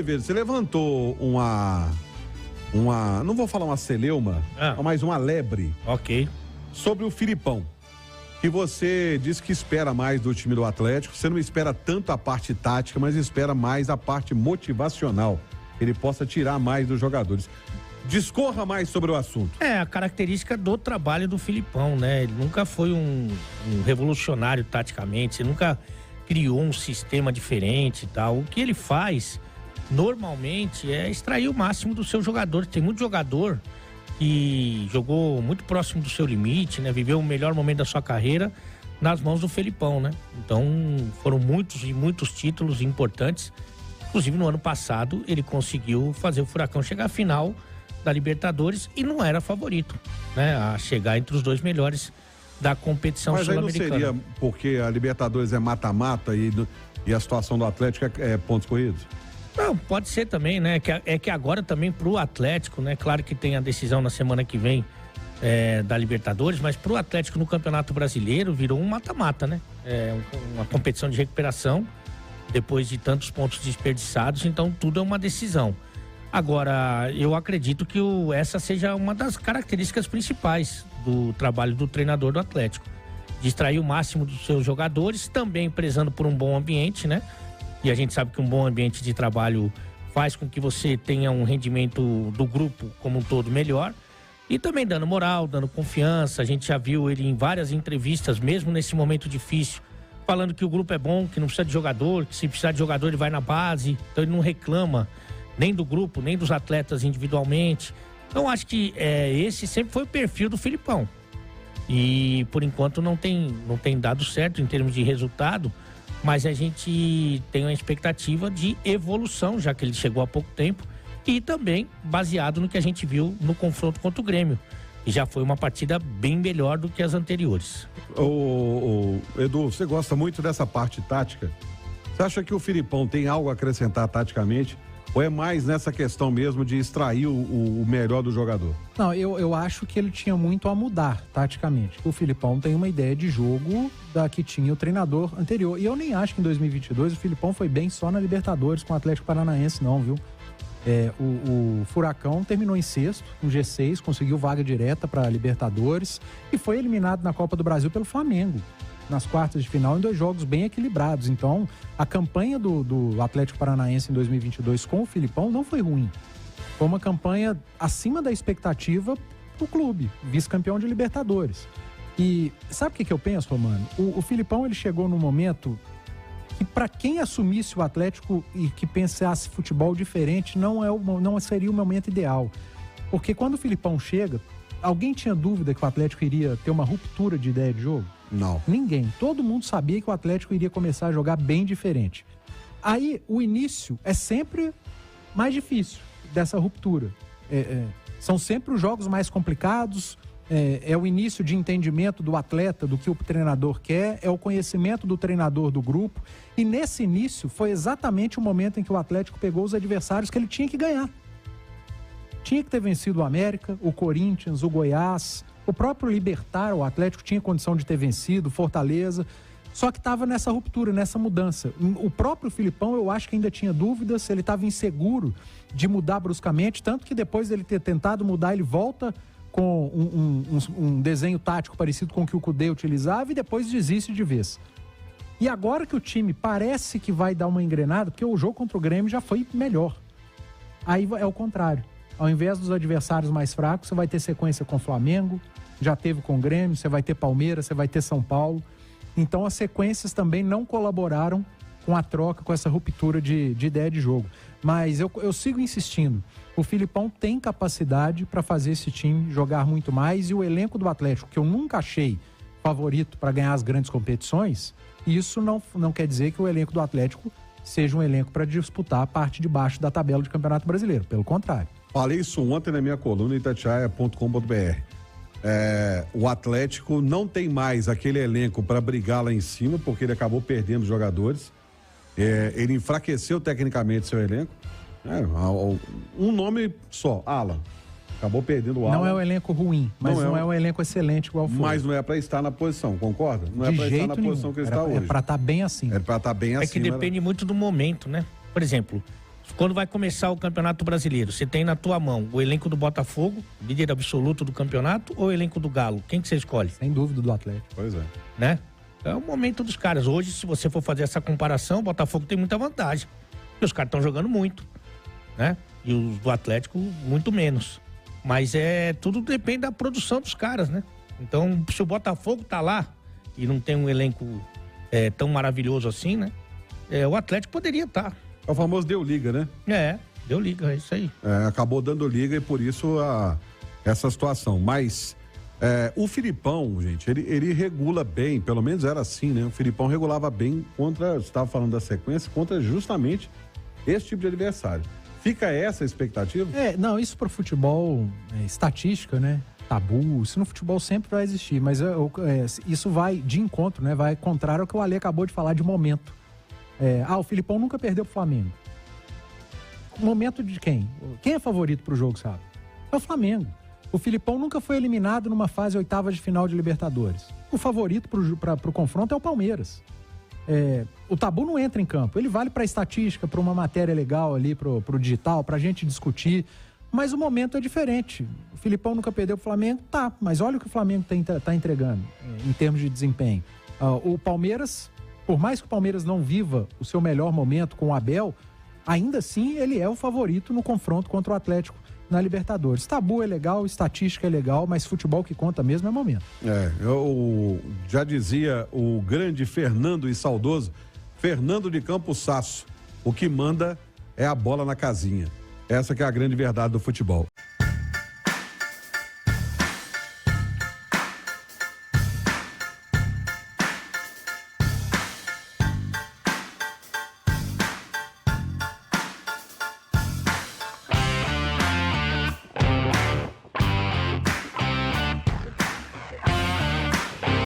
Você levantou não vou falar uma celeuma, mas uma lebre. Ok. Sobre o Filipão, que você disse que espera mais do time do Atlético. Você não espera tanto a parte tática, mas espera mais a parte motivacional. Ele possa tirar mais dos jogadores. Discorra mais sobre o assunto. A característica do trabalho do Filipão, né? Ele nunca foi um revolucionário taticamente, ele nunca criou um sistema diferente e tal. O que ele faz, normalmente, é extrair o máximo do seu jogador. Tem muito jogador que jogou muito próximo do seu limite, né? Viveu o melhor momento da sua carreira nas mãos do Felipão, né? Então, foram muitos títulos importantes. Inclusive, no ano passado, ele conseguiu fazer o Furacão chegar à final da Libertadores e não era favorito, né? A chegar entre os 2 melhores da competição sul-americana. Mas aí não seria porque a Libertadores é mata-mata e a situação do Atlético é pontos corridos? Não, pode ser também, né? Que agora também pro Atlético, né? Claro que tem a decisão na semana que vem da Libertadores, mas pro Atlético no Campeonato Brasileiro virou um mata-mata, né? Uma competição de recuperação depois de tantos pontos desperdiçados, então tudo é uma decisão. Agora, eu acredito que essa seja uma das características principais do trabalho do treinador do Atlético. De extrair o máximo dos seus jogadores, também prezando por um bom ambiente, né? E a gente sabe que um bom ambiente de trabalho faz com que você tenha um rendimento do grupo como um todo melhor. E também dando moral, dando confiança. A gente já viu ele em várias entrevistas, mesmo nesse momento difícil, falando que o grupo é bom, que não precisa de jogador, que se precisar de jogador ele vai na base. Então ele não reclama nem do grupo, nem dos atletas individualmente. Então acho que esse sempre foi o perfil do Filipão. E por enquanto não tem dado certo em termos de resultado, mas a gente tem uma expectativa de evolução, já que ele chegou há pouco tempo, e também baseado no que a gente viu no confronto contra o Grêmio. E já foi uma partida bem melhor do que as anteriores. Edu, você gosta muito dessa parte tática? Você acha que o Filipão tem algo a acrescentar taticamente? Ou é mais nessa questão mesmo de extrair o melhor do jogador? Não, eu acho que ele tinha muito a mudar taticamente. O Filipão tem uma ideia de jogo da que tinha o treinador anterior. E eu nem acho que em 2022 o Filipão foi bem só na Libertadores com o Atlético Paranaense, não, viu? O Furacão terminou em sexto, no G6, conseguiu vaga direta para a Libertadores e foi eliminado na Copa do Brasil pelo Flamengo, nas quartas de final, em 2 jogos bem equilibrados. Então, a campanha do Atlético Paranaense em 2022 com o Filipão não foi ruim. Foi uma campanha acima da expectativa do clube, vice-campeão de Libertadores. E sabe o que eu penso, Romano? O Filipão, ele chegou num momento que, para quem assumisse o Atlético e que pensasse futebol diferente, não seria o momento ideal. Porque quando o Filipão chega, alguém tinha dúvida que o Atlético iria ter uma ruptura de ideia de jogo? Não. Ninguém. Todo mundo sabia que o Atlético iria começar a jogar bem diferente. Aí, o início é sempre mais difícil dessa ruptura. São sempre os jogos mais complicados, é o início de entendimento do atleta, do que o treinador quer, é o conhecimento do treinador do grupo. E nesse início foi exatamente o momento em que o Atlético pegou os adversários que ele tinha que ganhar. Tinha que ter vencido o América, o Corinthians, o Goiás, o próprio Libertad, o Atlético tinha condição de ter vencido, Fortaleza, só que estava nessa ruptura, nessa mudança. O próprio Filipão, eu acho que ainda tinha dúvidas, ele estava inseguro de mudar bruscamente, tanto que depois dele ter tentado mudar, ele volta com um desenho tático parecido com o que o Cudê utilizava e depois desiste de vez. E agora que o time parece que vai dar uma engrenada, porque o jogo contra o Grêmio já foi melhor. Aí é o contrário. Ao invés dos adversários mais fracos, você vai ter sequência com o Flamengo, já teve com o Grêmio, você vai ter Palmeiras, você vai ter São Paulo. Então as sequências também não colaboraram com a troca, com essa ruptura de ideia de jogo. Mas eu sigo insistindo, o Filipão tem capacidade para fazer esse time jogar muito mais, e o elenco do Atlético, que eu nunca achei favorito para ganhar as grandes competições, isso não quer dizer que o elenco do Atlético seja um elenco para disputar a parte de baixo da tabela de Campeonato Brasileiro, pelo contrário. Falei isso ontem na minha coluna itatiaia.com.br. O Atlético não tem mais aquele elenco para brigar lá em cima, porque ele acabou perdendo jogadores. Ele enfraqueceu tecnicamente seu elenco. Um nome só, Alan. Acabou perdendo o Alan. Não é um elenco ruim, mas não é um elenco excelente igual foi. Mas não é para estar na posição, concorda? Não é para estar na posição que ele está hoje. É para estar bem acima. É para estar bem acima. É que depende muito do momento, né? Por exemplo, quando vai começar o Campeonato Brasileiro, você tem na tua mão o elenco do Botafogo, líder absoluto do campeonato, ou o elenco do Galo? Quem que você escolhe? Sem dúvida do Atlético. Pois é. Né? É o momento dos caras. Hoje, se você for fazer essa comparação, o Botafogo tem muita vantagem. Porque os caras estão jogando muito, né? E os do Atlético, muito menos. Mas tudo depende da produção dos caras, né? Então, se o Botafogo tá lá e não tem um elenco tão maravilhoso assim, né? O Atlético poderia estar. É o famoso deu liga, né? Deu liga, é isso aí. Acabou dando liga e por isso essa situação. Mas o Filipão, gente, ele regula bem, pelo menos era assim, né? O Filipão regulava bem contra, você estava falando da sequência, contra justamente esse tipo de adversário. Fica essa a expectativa? Não, isso pro futebol, estatística, né? Tabu, isso no futebol sempre vai existir, mas isso vai de encontro, né? Vai contrário ao que o Ale acabou de falar de momento. O Filipão nunca perdeu pro Flamengo. Momento de quem? Quem é favorito pro jogo, sabe? É o Flamengo. O Filipão nunca foi eliminado numa fase oitava de final de Libertadores. O favorito pro confronto é o Palmeiras. O tabu não entra em campo. Ele vale pra estatística, pra uma matéria legal ali, pro digital, pra gente discutir. Mas o momento é diferente. O Filipão nunca perdeu pro Flamengo, tá. Mas olha o que o Flamengo tá entregando em termos de desempenho. O Palmeiras, por mais que o Palmeiras não viva o seu melhor momento com o Abel, ainda assim ele é o favorito no confronto contra o Atlético na Libertadores. Tabu é legal, estatística é legal, mas futebol que conta mesmo é momento. Eu já dizia o grande Fernando e saudoso Fernando de Campos Sasso, o que manda é a bola na casinha. Essa que é a grande verdade do futebol.